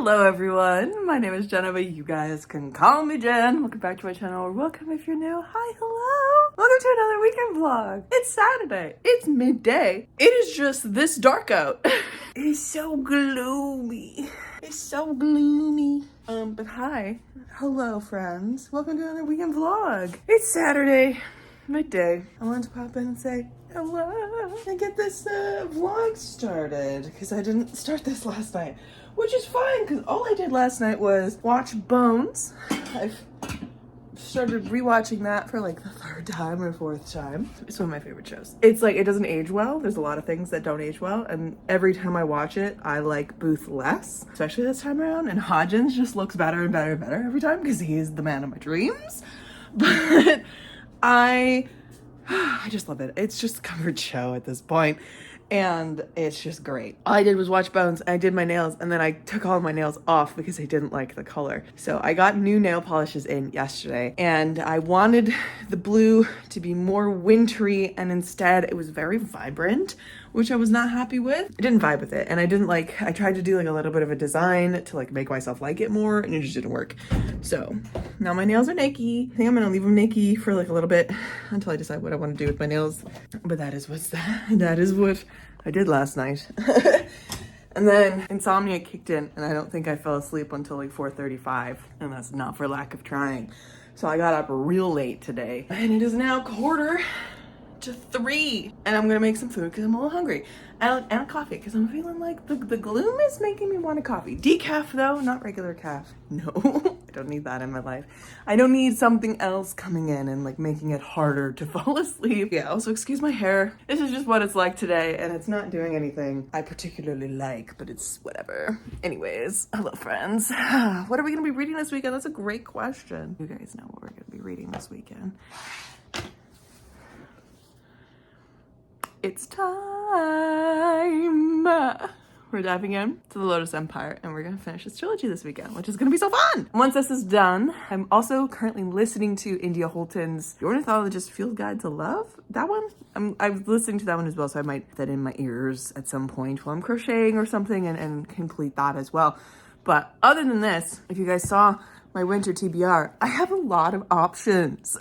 Hello everyone, my name is Jenna, but you guys can call me Jen. Welcome back to my channel, or welcome if you're new. Hi, hello. Welcome to another weekend vlog. It's Saturday, it's midday. It is just this dark out. It's so gloomy. It's so gloomy. But hi, hello friends. Welcome to another weekend vlog. It's Saturday, midday. I wanted to pop in and say hello and get this vlog started because I didn't start this last night, which is fine because all I did last night was watch Bones. I've started rewatching that for like the third time or fourth time. It's one of my favorite shows. It's like, it doesn't age well. There's a lot of things that don't age well, and every time I watch it, I like Booth less, especially this time around, and Hodgins just looks better and better and better every time because he's the man of my dreams. But I just love it. It's just a comfort show at this point, and it's just great. All I did was watch Bones, I did my nails, and then I took all of my nails off because I didn't like the color. So I got new nail polishes in yesterday, and I wanted the blue to be more wintry, and instead it was very vibrant, which I was not happy with. I didn't vibe with it, and I tried to do like a little bit of a design to like make myself like it more, and it just didn't work. So now my nails are naked. I think I'm gonna leave them naked for like a little bit until I decide what I want to do with my nails. But that is what I did last night. And then insomnia kicked in, and I don't think I fell asleep until like 4:35, and that's not for lack of trying. So I got up real late today, and it is now 2:45, and I'm gonna make some food because I'm a little hungry, and a coffee because I'm feeling like the gloom is making me want a coffee. Decaf though, not regular calf. No. I don't need that in my life. I don't need something else coming in and like making it harder to fall asleep. Yeah, also excuse my hair. This is just what it's like today, and it's not doing anything I particularly like, but it's whatever. Anyways, hello friends. What are we gonna be reading this weekend? That's a great question. You guys know what we're gonna be reading this weekend. It's time. We're diving in to the Lotus Empire, and we're gonna finish this trilogy this weekend, which is gonna be so fun. Once this is done, I'm also currently listening to India Holton's The Ornithologist's Field Guide to Love. That one, I'm listening to that one as well, so I might put that in my ears at some point while I'm crocheting or something and complete that as well. But other than this, if you guys saw my winter TBR, I have a lot of options.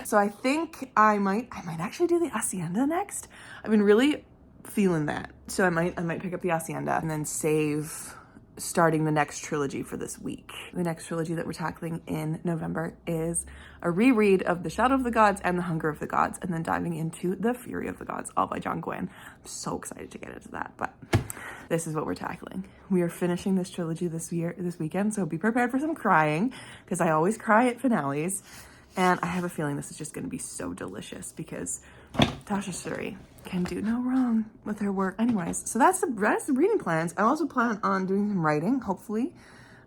So I think I might actually do the Hacienda next. I've been really feeling that. So I might pick up the Hacienda and then save starting the next trilogy for this week. The next trilogy that we're tackling in November is a reread of The Shadow of the Gods and The Hunger of the Gods, and then diving into The Fury of the Gods, all by John Gwynne. I'm so excited to get into that, but this is what we're tackling. We are finishing this trilogy this weekend, so be prepared for some crying, because I always cry at finales, and I have a feeling this is just going to be so delicious because Tasha Suri can do no wrong with her work. Anyways, so that's the reading plans. I also plan on doing some writing, hopefully.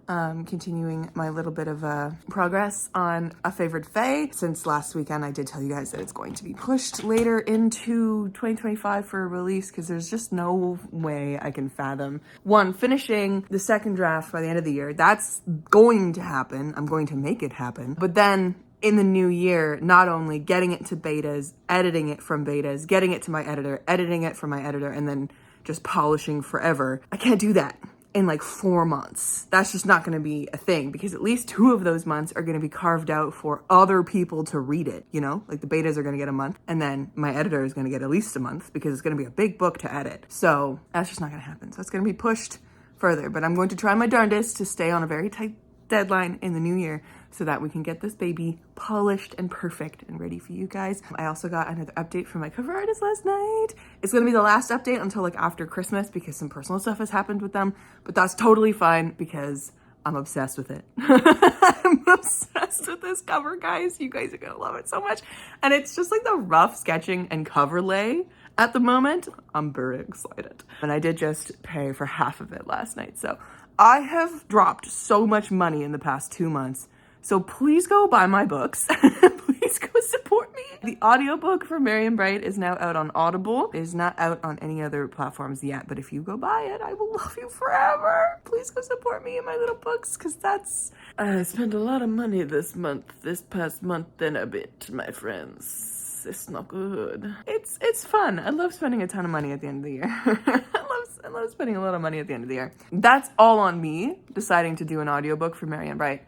Continuing my little bit of progress on A Favored Fae. Since last weekend, I did tell you guys that it's going to be pushed later into 2025 for a release because there's just no way I can fathom. One, finishing the second draft by the end of the year. That's going to happen. I'm going to make it happen. But then in the new year, not only getting it to betas, editing it from betas, getting it to my editor, editing it from my editor, and then just polishing forever. I can't do that in like 4 months. That's just not gonna be a thing because at least 2 of those months are gonna be carved out for other people to read it, you know? Like the betas are gonna get a month, and then my editor is gonna get at least a month because it's gonna be a big book to edit. So that's just not gonna happen. So it's gonna be pushed further, but I'm going to try my darndest to stay on a very tight deadline in the new year so that we can get this baby polished and perfect and ready for you guys. I also got another update from my cover artist last night. It's gonna be the last update until like after Christmas because some personal stuff has happened with them, but that's totally fine because I'm obsessed with it. I'm obsessed with this cover, guys. You guys are gonna love it so much. And it's just like the rough sketching and cover lay at the moment. I'm very excited. And I did just pay for half of it last night. So I have dropped so much money in the past 2 months. So please go buy my books. Please go support me. The audiobook for Marian Bright is now out on Audible. It is not out on any other platforms yet, but if you go buy it, I will love you forever. Please go support me in my little books, because I spent a lot of money this past month and a bit, my friends. It's not good. It's fun. I love spending a ton of money at the end of the year. and I was spending a lot of money at the end of the year. That's all on me deciding to do an audiobook for Marianne Bright.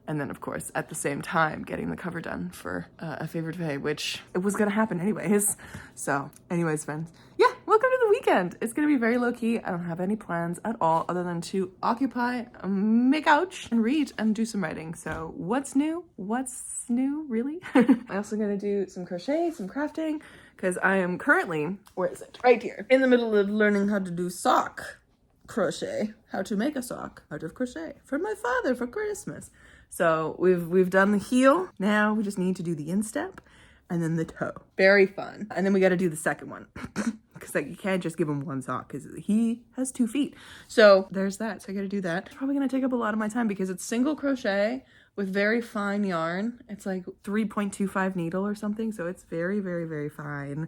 And then, of course, at the same time, getting the cover done for A Favorite Fae, which it was going to happen anyways. So, anyways, friends, yeah, welcome to the weekend. It's going to be very low-key. I don't have any plans at all other than to occupy, make ouch, and read and do some writing. So, what's new? What's new, really? I'm also going to do some crochet, some crafting, because I am currently, where is it? Right here. In the middle of learning how to do sock crochet, how to make a sock out of crochet for my father for Christmas. So we've done the heel. Now we just need to do the instep and then the toe. Very fun. And then we got to do the second one because like you can't just give him one sock because he has 2 feet. So there's that. So I got to do that. It's probably going to take up a lot of my time because it's single crochet with very fine yarn. It's like 3.25 needle or something. So it's very, very, very fine.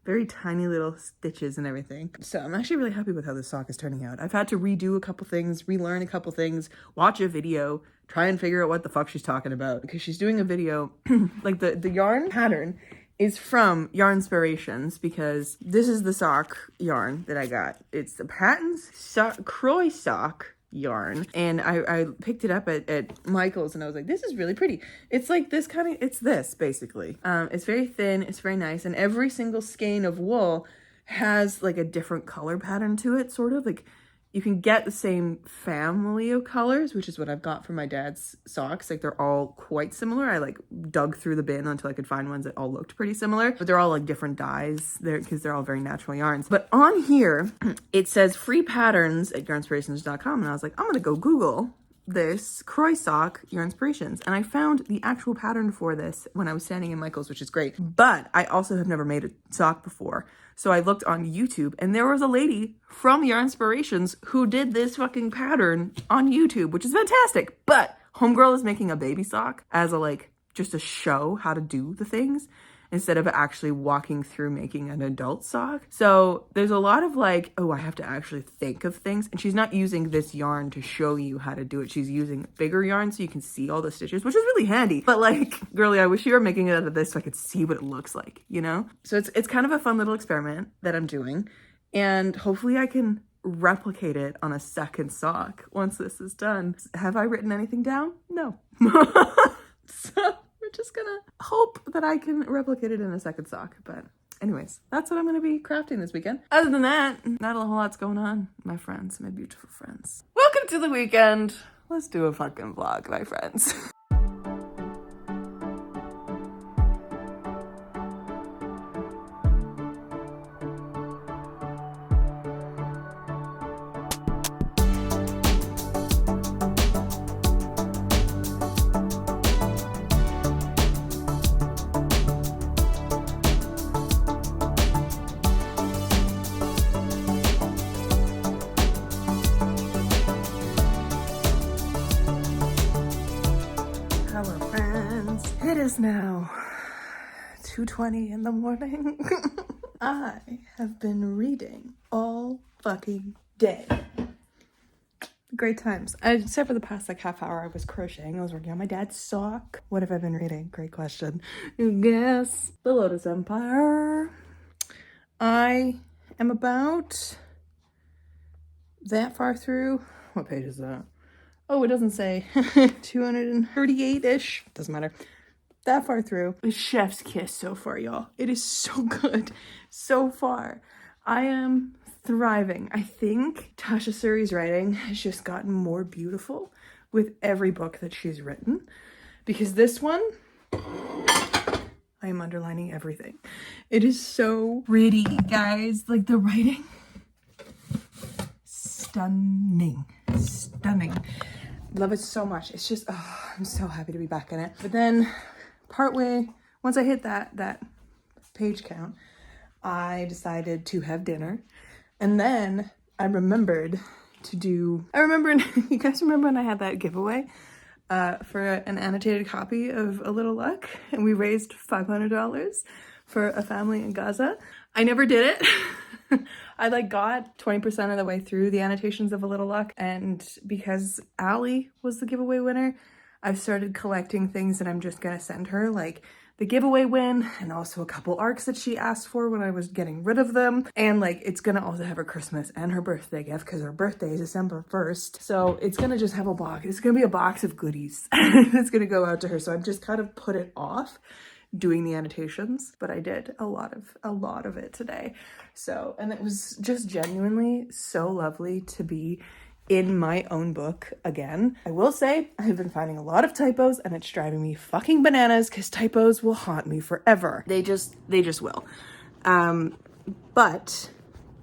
Very tiny little stitches and everything. So I'm actually really happy with how this sock is turning out. I've had to redo a couple things, relearn a couple things, watch a video, try and figure out what the fuck she's talking about. Because she's doing a video, like the yarn pattern is from Yarnspirations because this is the sock yarn that I got. It's the Patton's Croy sock yarn, and I picked it up at Michael's and I was like, this is really pretty. It's like this kind of, it's this basically. It's very thin, it's very nice, and every single skein of wool has like a different color pattern to it, sort of like you can get the same family of colors, which is what I've got for my dad's socks. Like they're all quite similar. I like dug through the bin until I could find ones that all looked pretty similar, but they're all like different dyes there because they're all very natural yarns. But on here, it says free patterns at yarnspirations.com. And I was like, I'm going to go Google this Croy sock Yarnspirations, and I found the actual pattern for this when I was standing in Michael's, which is great. But I also have never made a sock before, so I looked on YouTube and there was a lady from Yarnspirations who did this fucking pattern on YouTube, which is fantastic. But homegirl is making a baby sock as a like just to show how to do the things instead of actually walking through making an adult sock. So there's a lot of like, oh, I have to actually think of things. And she's not using this yarn to show you how to do it. She's using bigger yarn so you can see all the stitches, which is really handy. But like, girly, I wish you were making it out of this so I could see what it looks like, you know? So it's kind of a fun little experiment that I'm doing. And hopefully I can replicate it on a second sock once this is done. Have I written anything down? No. So just gonna hope that I can replicate it in a second sock. But anyways, that's what I'm gonna be crafting this weekend. Other than that, not a whole lot's going on, my friends, my beautiful friends. Welcome to the weekend. Let's do a fucking vlog, my friends. Hello, friends. It is now 2:20 in the morning. I have been reading all fucking day. Great times. Except for the past like half hour, I was crocheting. I was working on my dad's sock. What have I been reading? Great question. You guess. The Lotus Empire. I am about that far through. What page is that? Oh, it doesn't say. 238-ish. Doesn't matter. That far through. A chef's kiss so far, y'all. It is so good. So far. I am thriving. I think Tasha Suri's writing has just gotten more beautiful with every book that she's written. Because this one, I am underlining everything. It is so pretty, guys. Like the writing. Stunning. Stunning. Love it so much. It's just, oh, I'm so happy to be back in it. But then partway, once I hit that page count, I decided to have dinner. And then I remembered to do, you guys remember when I had that giveaway for an annotated copy of A Little Luck? And we raised $500 for a family in Gaza. I never did it. I like got 20% of the way through the annotations of A Little Luck, and because Allie was the giveaway winner, I've started collecting things that I'm just gonna send her, like the giveaway win, and also a couple arcs that she asked for when I was getting rid of them. And like, it's gonna also have her Christmas and her birthday gift because her birthday is December 1st. So it's gonna just have a box. It's gonna be a box of goodies that's gonna go out to her. So I've just kind of put it off doing the annotations, but I did a lot of it today. So, and it was just genuinely so lovely to be in my own book again. I will say I've been finding a lot of typos and it's driving me fucking bananas because typos will haunt me forever. They just will. But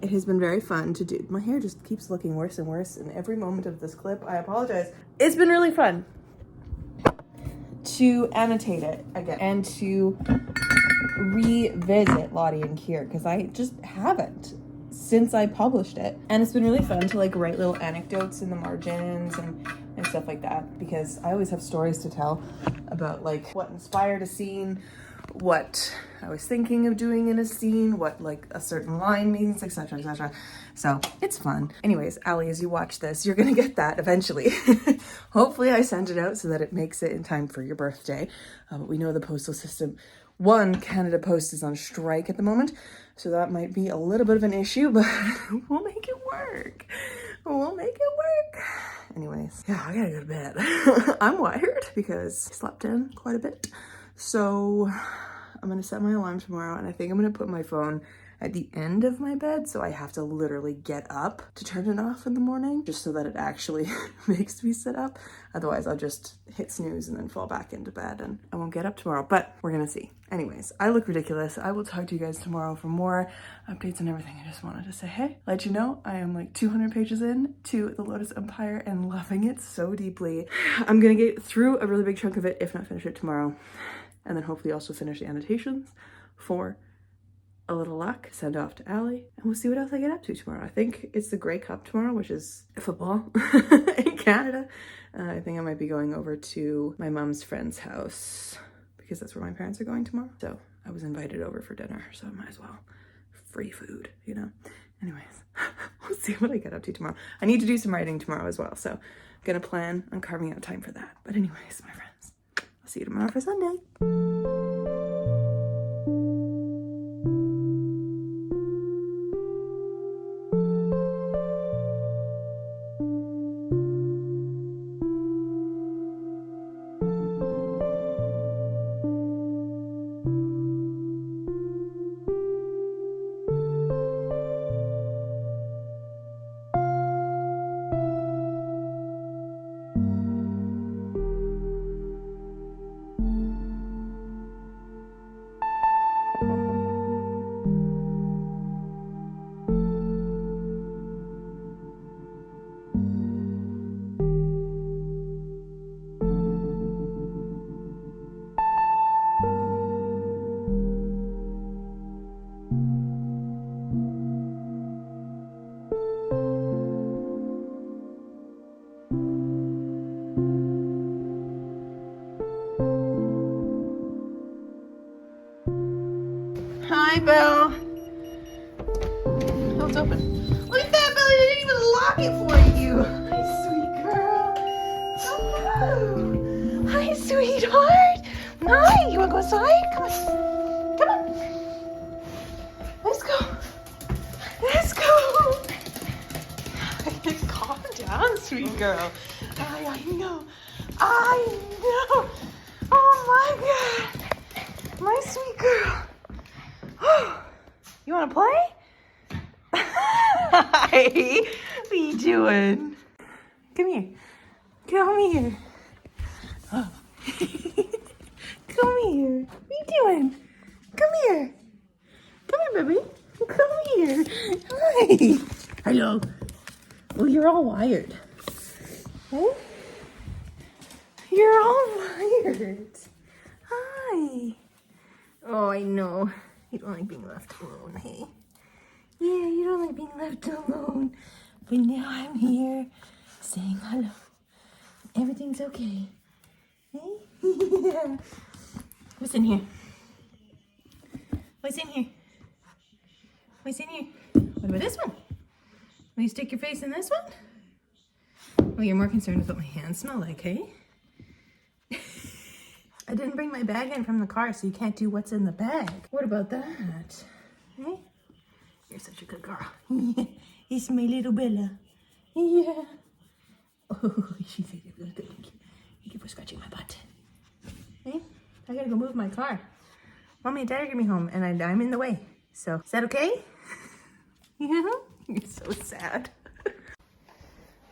it has been very fun to do. My hair just keeps looking worse and worse in every moment of this clip. I apologize. It's been really fun to annotate it again and to revisit Lottie and Kier because I just haven't since I published it. And it's been really fun to like write little anecdotes in the margins and stuff like that because I always have stories to tell about like what inspired a scene, what I was thinking of doing in a scene, what like a certain line means, etc, etc. So it's fun. Anyways, Allie, as you watch this, you're gonna get that eventually. Hopefully I send it out so that it makes it in time for your birthday. But we know the postal system, Canada Post is on strike at the moment, so that might be a little bit of an issue, but we'll make it work. We'll make it work. Anyways, yeah, I gotta go to bed. I'm wired because I slept in quite a bit. So I'm gonna set my alarm tomorrow and I think I'm gonna put my phone at the end of my bed so I have to literally get up to turn it off in the morning just so that it actually makes me sit up. Otherwise I'll just hit snooze and then fall back into bed and I won't get up tomorrow, but we're gonna see. Anyways, I look ridiculous. I will talk to you guys tomorrow for more updates and everything. I just wanted to say, hey, let you know I am like 200 pages in to the Lotus Empire and loving it so deeply. I'm gonna get through a really big chunk of it, if not finish it tomorrow. And then hopefully also finish the annotations for a little luck, send off to Allie, and we'll see what else I get up to tomorrow. I think it's the Grey Cup tomorrow, which is football in Canada. I think I might be going over to my mom's friend's house because that's where my parents are going tomorrow. So I was invited over for dinner, so I might as well. Free food, you know? Anyways, we'll see what I get up to tomorrow. I need to do some writing tomorrow as well, so I'm gonna plan on carving out time for that. But anyways, my friends, I'll see you tomorrow for Sunday. Hi, Belle. Oh, it's open. Look at that, Belle. I didn't even lock it for you. Hi, sweet girl. Hello. Hi, sweetheart. Hi. You want to go outside? Come on. Come on. Let's go. Let's go. Calm down, sweet girl. I know. I know. Oh, my God. My sweet girl. You want to play? Hi. What are you doing? Come here. Come here. Oh. Come here. What are you doing? Come here. Come here, baby. Come here. Hi. Hello. Well, you're all wired. Hey? You're all wired. Hi. Oh, I know. You don't like being left alone, hey? Yeah, you don't like being left alone. But now I'm here saying hello. Everything's okay. Hey? Yeah. What's in here? What's in here? What's in here? What about this one? Will you stick your face in this one? Well, you're more concerned with what my hands smell like, hey? I didn't bring my bag in from the car, so you can't do what's in the bag. What about that? Hey? You're such a good girl. It's my little Bella. Yeah. Oh, she's a good girl. Thank you. Thank you for scratching my butt. Hey, I gotta go move my car. Mommy and Dad are gonna be home, and I'm in the way. So, is that okay? Yeah? You're so sad.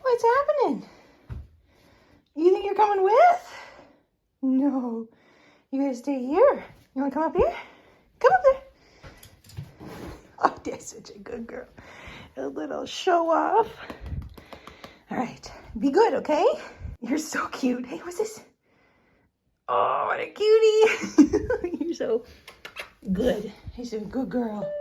What's happening? You think you're coming with? No. You gotta stay here. You wanna come up here? Come up there. Oh, you're such a good girl. A little show off. All right. Be good, okay? You're so cute. Hey, what's this? Oh, what a cutie. You're so good. You're a good girl.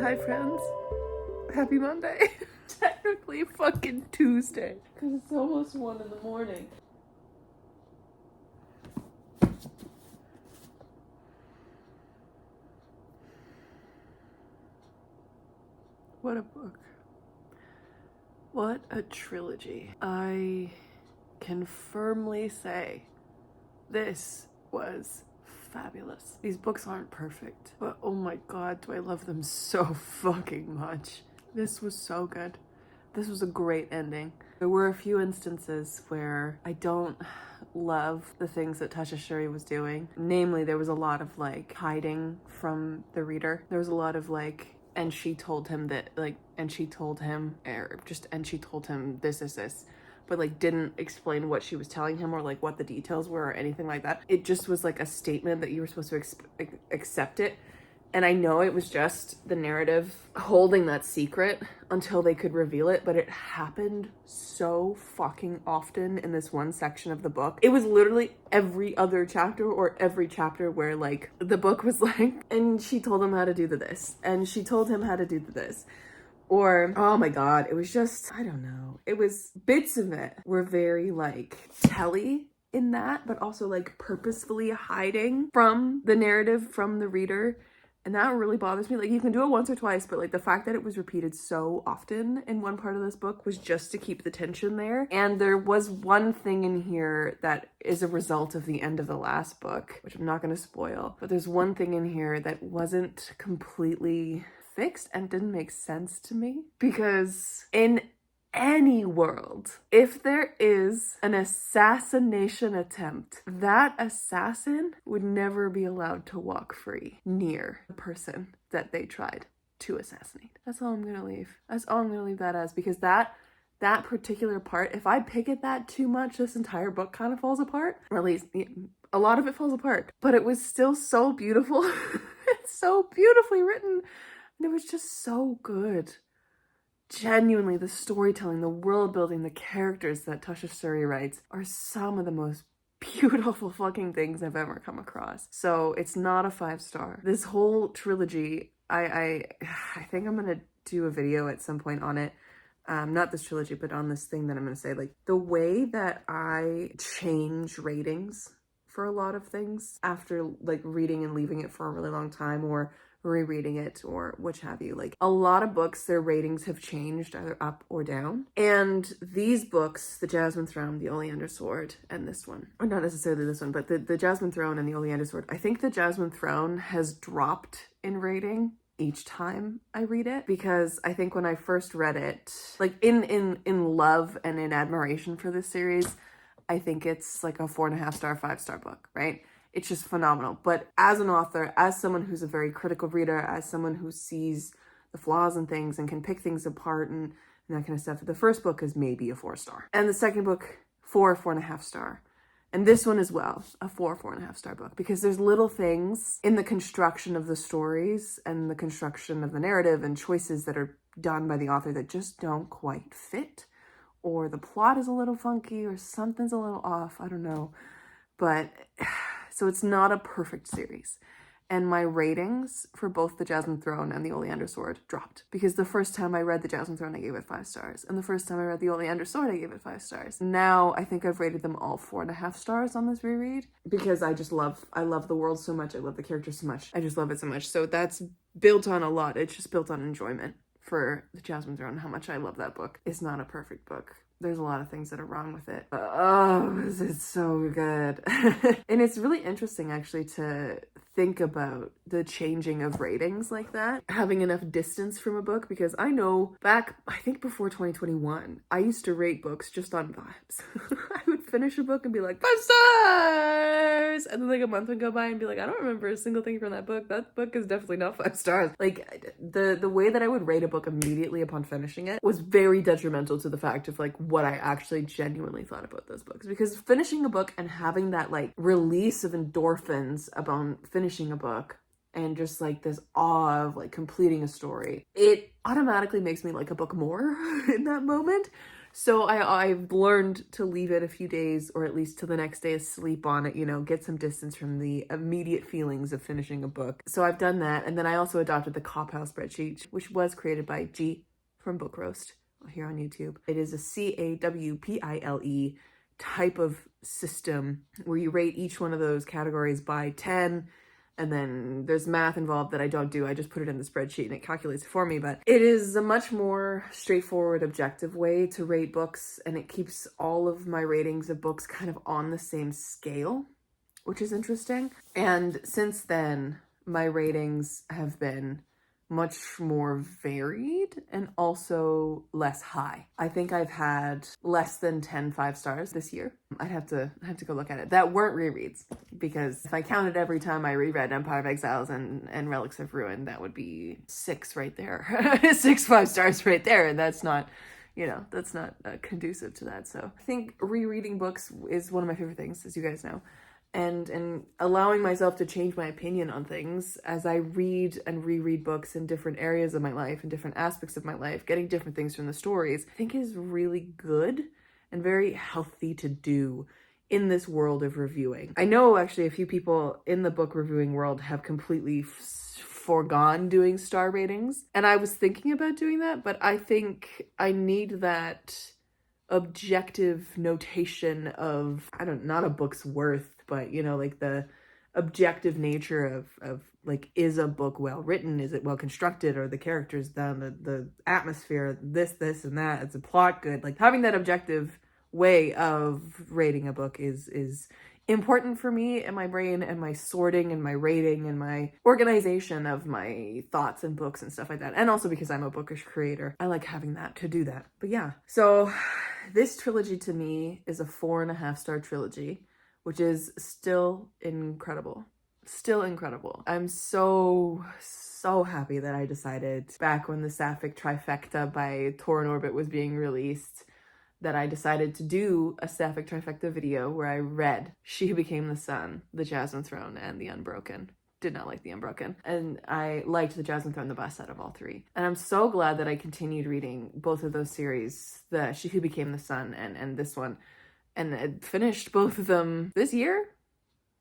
Hi friends, happy Monday. Technically fucking Tuesday, because it's almost 1 in the morning. What a book. What a trilogy. I can firmly say this was fabulous. These books aren't perfect, but oh my god, do I love them so fucking much. This was so good. This was a great ending. There were a few instances where I don't love the things that Tasha Suri was doing. Namely, there was a lot of like hiding from the reader. There was a lot of like, and she told him that, like, and she told him this, but like didn't explain what she was telling him or like what the details were or anything like that. It just was like a statement that you were supposed to accept it. And I know it was just the narrative holding that secret until they could reveal it, but it happened so fucking often in this one section of the book. It was literally every other chapter or every chapter where like the book was like, and she told him how to do this, and she told him how to do this. Or, oh my god, it was just, I don't know. It was, bits of it were very like telly in that, but also like purposefully hiding from the narrative, from the reader. And that really bothers me. Like, you can do it once or twice, but like the fact that it was repeated so often in one part of this book was just to keep the tension there. And there was one thing in here that is a result of the end of the last book, which I'm not going to spoil, but there's one thing in here that wasn't completely fixed and didn't make sense to me, because in any world, if there is an assassination attempt, that assassin would never be allowed to walk free near the person that they tried to assassinate. That's all I'm gonna leave. That's all I'm gonna leave that as, because that particular part, if I pick at that too much, this entire book kind of falls apart. Or at least a lot of it falls apart. But it was still so beautiful. It's so beautifully written. And it was just so good. Genuinely, the storytelling, the world building, the characters that Tasha Suri writes are some of the most beautiful fucking things I've ever come across. So it's not a 5-star. This whole trilogy, I think I'm gonna do a video at some point on it. Not this trilogy, but on this thing that I'm gonna say. Like, the way that I change ratings for a lot of things after like reading and leaving it for a really long time, or rereading it or which have you. Like a lot of books, their ratings have changed either up or down. And these books, The Jasmine Throne, The Oleander Sword, and this one, or not necessarily this one, but the Jasmine Throne and The Oleander Sword, I think The Jasmine Throne has dropped in rating each time I read it, because I think when I first read it, like in love and in admiration for this series, I think it's like a 4.5 star, 5-star book, right? It's just phenomenal. But as an author, as someone who's a very critical reader, as someone who sees the flaws in things and can pick things apart and that kind of stuff, the first book is maybe a 4-star. And the second book, 4.5 star. And this one as well, a 4.5 star book, because there's little things in the construction of the stories and the construction of the narrative and choices that are done by the author that just don't quite fit, or the plot is a little funky, or something's a little off, I don't know. But so it's not a perfect series. And my ratings for both The Jasmine Throne and The Oleander Sword dropped, because the first time I read The Jasmine Throne, I gave it 5 stars. And the first time I read The Oleander Sword, I gave it 5 stars. Now I think I've rated them all 4.5 stars on this reread, because I love the world so much. I love the characters so much. I just love it so much. So that's built on a lot. It's just built on enjoyment for The Jasmine Throne, how much I love that book. It's not a perfect book. There's a lot of things that are wrong with it. But, oh, it's so good. And it's really interesting, actually, to think about the changing of ratings like that, having enough distance from a book, because I know back, I think before 2021, I used to rate books just on vibes. I would finish a book and be like, 5 stars! And then like a month would go by and be like, I don't remember a single thing from that book. That book is definitely not 5 stars. Like the way that I would rate a book immediately upon finishing it was very detrimental to the fact of like what I actually genuinely thought about those books. Because finishing a book and having that like release of endorphins upon finishing a book and just like this awe of like completing a story, it automatically makes me like a book more in that moment. So I've learned to leave it a few days, or at least till the next day, sleep on it, you know, get some distance from the immediate feelings of finishing a book. So I've done that. And then I also adopted the Cowpile spreadsheet, which was created by G from Book Roast here on YouTube. It is a CAWPILE type of system where you rate each one of those categories by 10. And then there's math involved that I don't do. I just put it in the spreadsheet and it calculates it for me. But it is a much more straightforward, objective way to rate books. And it keeps all of my ratings of books kind of on the same scale, which is interesting. And since then, my ratings have been much more varied and also less high. I think I've had less than 10 5-stars this year. I'd have to go look at it. That weren't rereads, because if I counted every time I reread Empire of Exiles and Relics of Ruin, that would be 6 right there. 6 5-stars right there. And that's not, you know, that's not conducive to that. So I think rereading books is one of my favorite things, as you guys know. And allowing myself to change my opinion on things as I read and reread books in different areas of my life and different aspects of my life, getting different things from the stories, I think is really good and very healthy to do in this world of reviewing. I know actually a few people in the book reviewing world have completely foregone doing star ratings, and I was thinking about doing that, but I think I need that objective notation of, not a book's worth, but you know, like the objective nature of like, is a book well written? Is it well constructed? Are the characters done? The atmosphere, this and that, is the plot good? Like having that objective way of rating a book is important for me and my brain and my sorting and my rating and my organization of my thoughts and books and stuff like that. And also because I'm a bookish creator, I like having that to do that. But yeah, so this trilogy to me is a 4.5 star trilogy, which is still incredible. Still incredible. I'm so happy that I decided back when the Sapphic Trifecta by Torn Orbit was being released, that I decided to do a Sapphic Trifecta video where I read She Who Became the Sun, The Jasmine Throne, and The Unbroken. Did not like The Unbroken. And I liked The Jasmine Throne the best out of all 3. And I'm so glad that I continued reading both of those series, the She Who Became the Sun and this one. And I finished both of them this year?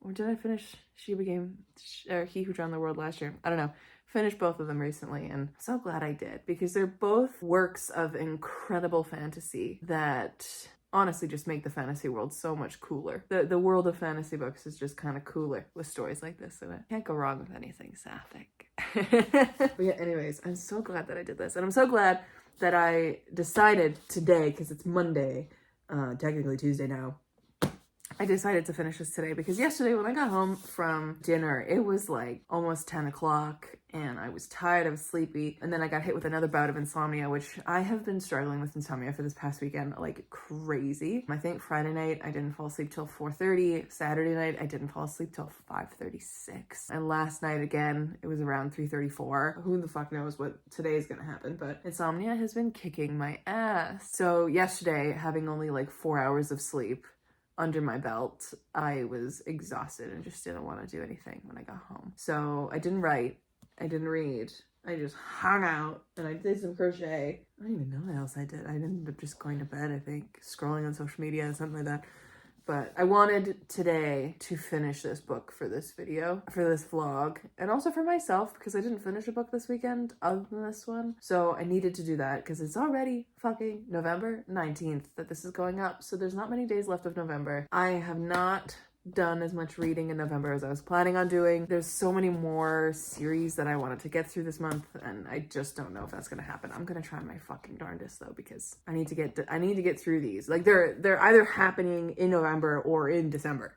Or did I finish He Who Drowned the World last year? I don't know. Finished both of them recently, and I'm so glad I did, because they're both works of incredible fantasy that honestly just make the fantasy world so much cooler. The world of fantasy books is just kind of cooler with stories like this in it. Can't go wrong with anything sapphic. But yeah, anyways, I'm so glad that I did this. And I'm so glad that I decided today, because it's Monday, technically Tuesday now, I decided to finish this today because yesterday when I got home from dinner, it was like almost 10 o'clock and I was tired, I was sleepy. And then I got hit with another bout of insomnia, which I have been struggling with insomnia for this past weekend like crazy. I think Friday night, I didn't fall asleep till 4:30. Saturday night, I didn't fall asleep till 5:36. And last night again, it was around 3:34. Who the fuck knows what today is gonna happen, but insomnia has been kicking my ass. So yesterday, having only like 4 hours of sleep under my belt, I was exhausted and just didn't want to do anything when I got home. So I didn't write, I didn't read, I just hung out and I did some crochet. I don't even know what else I did. I ended up just going to bed, I think, scrolling on social media and something like that. But I wanted today to finish this book for this video, for this vlog, and also for myself because I didn't finish a book this weekend other than this one. So I needed to do that because it's already fucking November 19th that this is going up. So there's not many days left of November. I have not done as much reading in November as I was planning on doing. There's so many more series that I wanted to get through this month and I just don't know if that's gonna happen. I'm gonna try my fucking darndest though because I need to get through these. Like they're either happening in November or in December.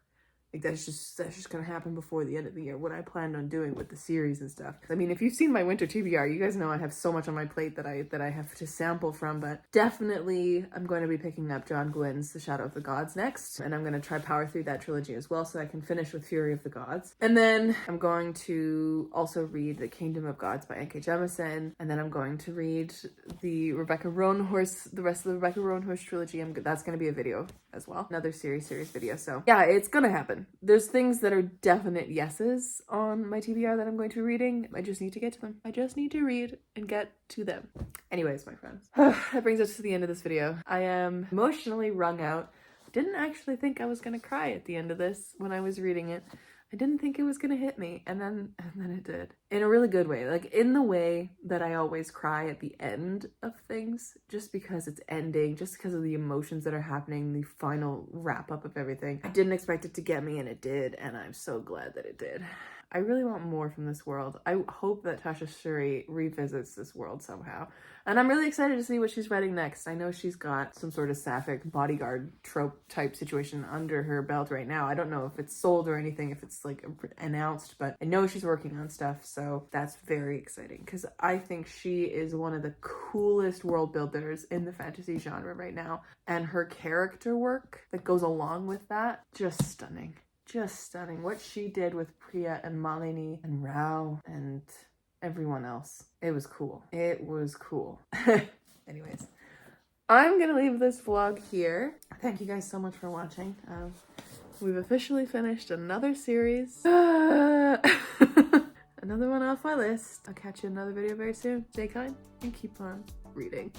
Like that's just gonna happen before the end of the year, what I planned on doing with the series and stuff. I mean, if you've seen my winter TBR, you guys know I have so much on my plate that I have to sample from, but definitely I'm going to be picking up John Gwynn's The Shadow of the Gods next, and I'm going to try power through that trilogy as well so I can finish with Fury of the Gods. And then I'm going to also read The Kingdom of Gods by N.K. Jemisin, and then I'm going to read the rest of the Rebecca Roanhorse trilogy. That's going to be a video as well, another series video. So yeah, it's gonna happen. There's things that are definite yeses on my TBR that I'm going to be reading. I just need to get to them. I just need to read and get to them. Anyways, my friends, that brings us to the end of this video. I am emotionally wrung out. Didn't actually think I was gonna cry at the end of this when I was reading it. I didn't think it was gonna hit me, and then it did. In a really good way, like in the way that I always cry at the end of things, just because it's ending, just because of the emotions that are happening, the final wrap up of everything. I didn't expect it to get me, and it did, and I'm so glad that it did. I really want more from this world. I hope that Tasha Suri revisits this world somehow. And I'm really excited to see what she's writing next. I know she's got some sort of sapphic bodyguard trope type situation under her belt right now. I don't know if it's sold or anything, if it's like announced, but I know she's working on stuff. So that's very exciting because I think she is one of the coolest world builders in the fantasy genre right now. And her character work that goes along with that, just stunning. Just stunning. What she did with Priya and Malini and Rao and everyone else. It was cool. It was cool. Anyways, I'm gonna leave this vlog here. Thank you guys so much for watching. We've officially finished another series. Another one off my list. I'll catch you in another video very soon. Stay kind and keep on reading.